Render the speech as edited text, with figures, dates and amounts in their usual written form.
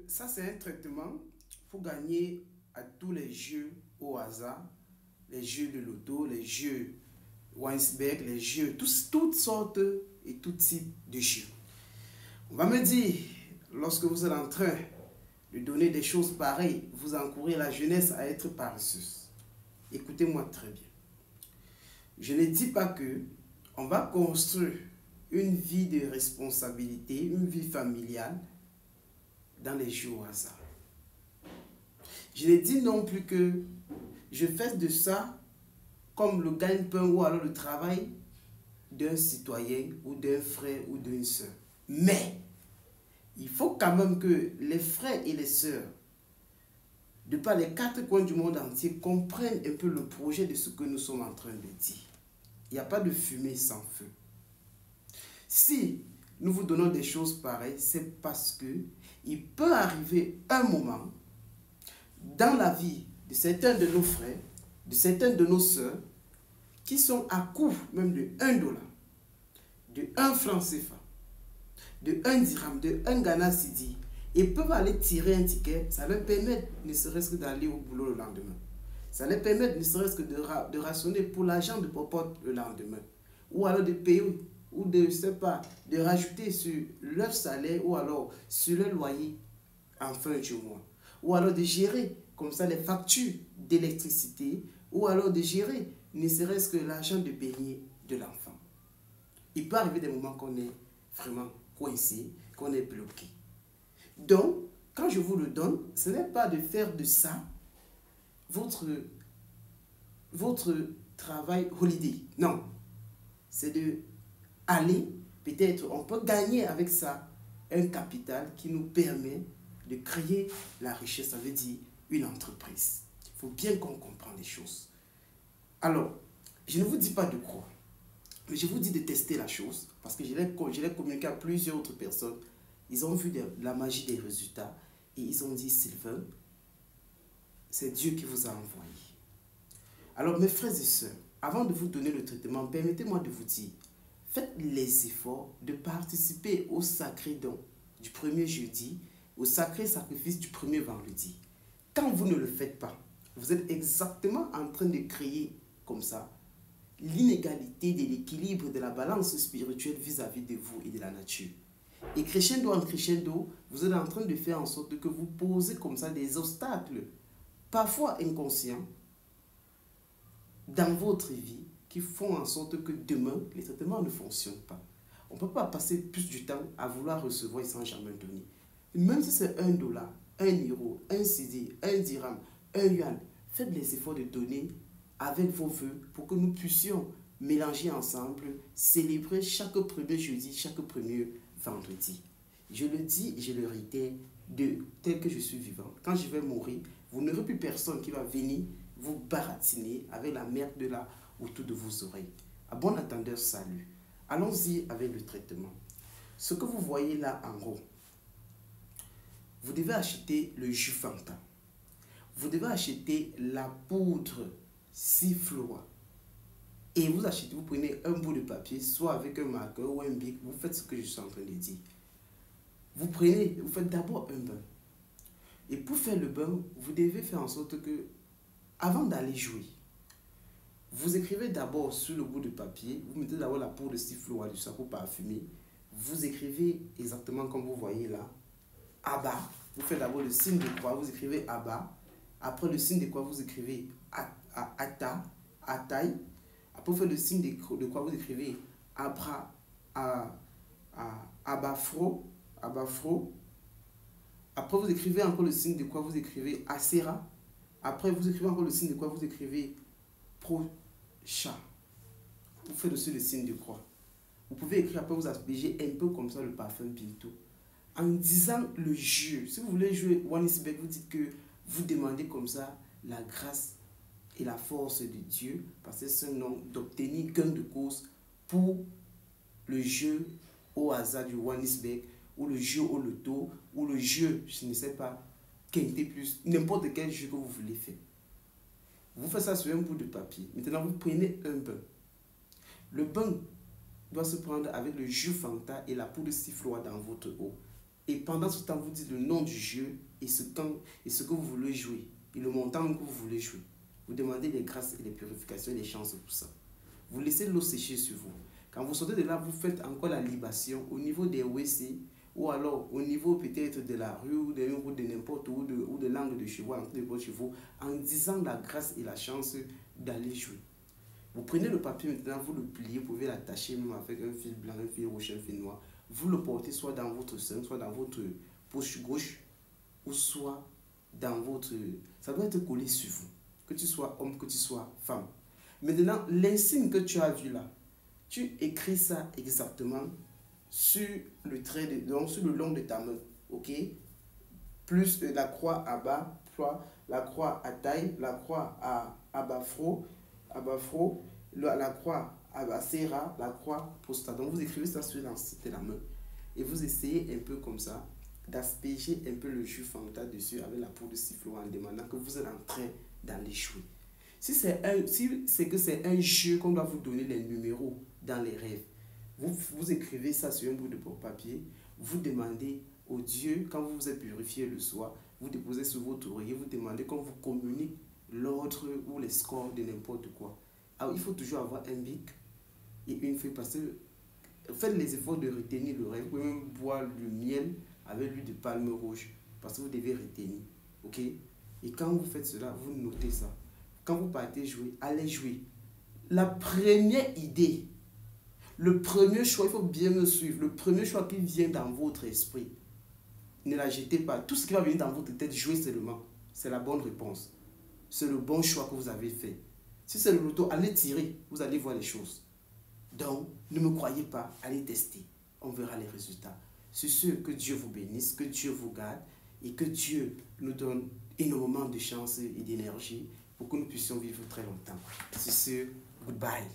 Ça, c'est un traitement pour gagner à tous les jeux au hasard, les jeux de loto, les jeux Winesberg, les jeux, toutes sortes et tout type de jeux. On va me dire, lorsque vous êtes en train de donner des choses pareilles, vous encouragez la jeunesse à être paresseuse. Écoutez-moi très bien. Je ne dis pas que on va construire une vie de responsabilité, une vie familiale dans les jeux au hasard. Je ne dis non plus que je fais de ça comme le gagne-pain ou alors le travail d'un citoyen ou d'un frère ou d'une soeur. Mais il faut quand même que les frères et les sœurs, de par les quatre coins du monde entier, comprennent un peu le projet de ce que nous sommes en train de dire. Il n'y a pas de fumée sans feu. Si nous vous donnons des choses pareilles, c'est parce que il peut arriver un moment dans la vie de certains de nos frères, de certaines de nos sœurs, qui sont à court même de 1 dollar, de 1 franc CFA, de 1 dirham, de 1 Ghana Cedi, et peuvent aller tirer un ticket. Ça leur permet ne serait-ce que d'aller au boulot le lendemain. Ça leur permet ne serait-ce que de rationner pour l'argent de popote le lendemain. Ou alors de payer, ou de, je sais pas, de rajouter sur leur salaire, ou alors sur leur loyer en fin du mois. Ou alors de gérer comme ça les factures d'électricité, ou alors de gérer ne serait-ce que l'argent de payer de l'enfant. Il peut arriver des moments qu'on est vraiment coincé, qu'on est bloqué. Donc, quand je vous le donne, ce n'est pas de faire de ça votre travail holiday. Non. C'est de aller, peut-être, on peut gagner avec ça un capital qui nous permet de créer la richesse, ça veut dire une entreprise. Il faut bien qu'on comprenne les choses. Alors, je ne vous dis pas de croire, mais je vous dis de tester la chose, parce que je l'ai communiqué à plusieurs autres personnes. Ils ont vu la magie des résultats et ils ont dit, Sylvain, c'est Dieu qui vous a envoyé. Alors, mes frères et sœurs, avant de vous donner le traitement, permettez-moi de vous dire, faites les efforts de participer au sacré don du premier jeudi, au sacré sacrifice du premier vendredi. Quand vous ne le faites pas, vous êtes exactement en train de créer comme ça l'inégalité de l'équilibre de la balance spirituelle vis-à-vis de vous et de la nature. Et crescendo en crescendo, vous êtes en train de faire en sorte que vous posez comme ça des obstacles, parfois inconscients, dans votre vie, qui font en sorte que demain, les traitements ne fonctionnent pas. On ne peut pas passer plus du temps à vouloir recevoir sans jamais donner. Même si c'est 1 dollar, 1 euro, 1 cedi, 1 dirham, 1 yuan, faites les efforts de donner avec vos vœux pour que nous puissions mélanger ensemble, célébrer chaque premier jeudi, chaque premier vendredi. Je le dis et je le réitère, tel que je suis vivant. Quand je vais mourir, vous n'aurez plus personne qui va venir vous baratiner avec la merde de là autour de vos oreilles. À bon entendeur, salut. Allons-y avec le traitement. Ce que vous voyez là en haut, vous devez acheter le jus Fanta. Vous devez acheter la poudre Siffloa. Et vous prenez un bout de papier, soit avec un marqueur ou un bic, vous faites ce que je suis en train de dire. Vous faites d'abord un bain. Et pour faire le bain, vous devez faire en sorte que, avant d'aller jouer, vous écrivez d'abord sur le bout de papier, vous mettez d'abord la poudre de Siffloa du sac pour parfumer. Vous écrivez exactement comme vous voyez là, Abba. Vous faites d'abord le signe de croix, vous écrivez Abba. Après le signe de croix, vous écrivez Ata, Ataï. Après, vous faites le signe de croix, vous écrivez Abra, Abafro. Après, vous écrivez encore le signe de croix, vous écrivez Asera. Après, vous écrivez encore le signe de croix, vous écrivez Procha. Vous faites aussi le signe de croix. Vous pouvez écrire, après vous aspergez un peu comme ça le parfum Pinto. En disant le jeu, si vous voulez jouer Winesberg, vous dites que vous demandez comme ça la grâce et la force de Dieu, parce que c'est un nom d'obtenir gain de cause pour le jeu au hasard du Winesberg, ou le jeu au loto, ou le jeu, je ne sais pas, quinté plus, n'importe quel jeu que vous voulez faire. Vous faites ça sur un bout de papier. Maintenant, vous prenez un bain. Le bain doit se prendre avec le jus Fanta et la poudre Siffloa dans votre eau. Et pendant ce temps, vous dites le nom du jeu et ce que vous voulez jouer. Et le montant que vous voulez jouer. Vous demandez les grâces et les purifications et les chances pour ça. Vous laissez l'eau sécher sur vous. Quand vous sortez de là, vous faites encore la libation au niveau des WC ou alors au niveau peut-être de la rue ou de n'importe où, ou de l'angle de chevaux, en disant la grâce et la chance d'aller jouer. Vous prenez le papier maintenant, vous le pliez, vous pouvez l'attacher même avec un fil blanc, un fil rouge, un fil noir. Vous le portez soit dans votre sein, soit dans votre poche gauche, ou soit dans votre... Ça doit être collé sur vous, que tu sois homme, que tu sois femme. Maintenant, l'insigne que tu as vu là, tu écris ça exactement sur le trait, donc sur le long de ta main, ok? Plus la croix à bas, la croix à taille, la croix à bafro, la croix à serra, la croix posta. Donc vous écrivez ça sur l'ancien de la main et vous essayez un peu comme ça d'asperger un peu le jus Fanta dessus avec la peau de sifflot en demandant que vous êtes en train d'aller jouer. Si c'est que c'est un jeu qu'on doit vous donner les numéros dans les rêves, vous écrivez ça sur un bout de papier, vous demandez au Dieu, quand vous vous êtes purifié le soir, vous déposez sur votre oreiller, vous demandez qu'on vous communique l'ordre ou les scores de n'importe quoi. Alors il faut toujours avoir un bic et une feuille parce que faites les efforts de retenir le rêve. Vous pouvez même boire du miel avec l'huile de palme rouge parce que vous devez retenir. Ok? Et quand vous faites cela, vous notez ça. Quand vous partez jouer, allez jouer. La première idée, le premier choix, il faut bien me suivre. Le premier choix qui vient dans votre esprit, ne la jetez pas. Tout ce qui va venir dans votre tête, jouez seulement. C'est la bonne réponse. C'est le bon choix que vous avez fait. Si c'est le loto, allez tirer. Vous allez voir les choses. Donc, ne me croyez pas, allez tester. On verra les résultats. Sur ce, que Dieu vous bénisse, que Dieu vous garde et que Dieu nous donne énormément de chance et d'énergie pour que nous puissions vivre très longtemps. Sur ce, goodbye.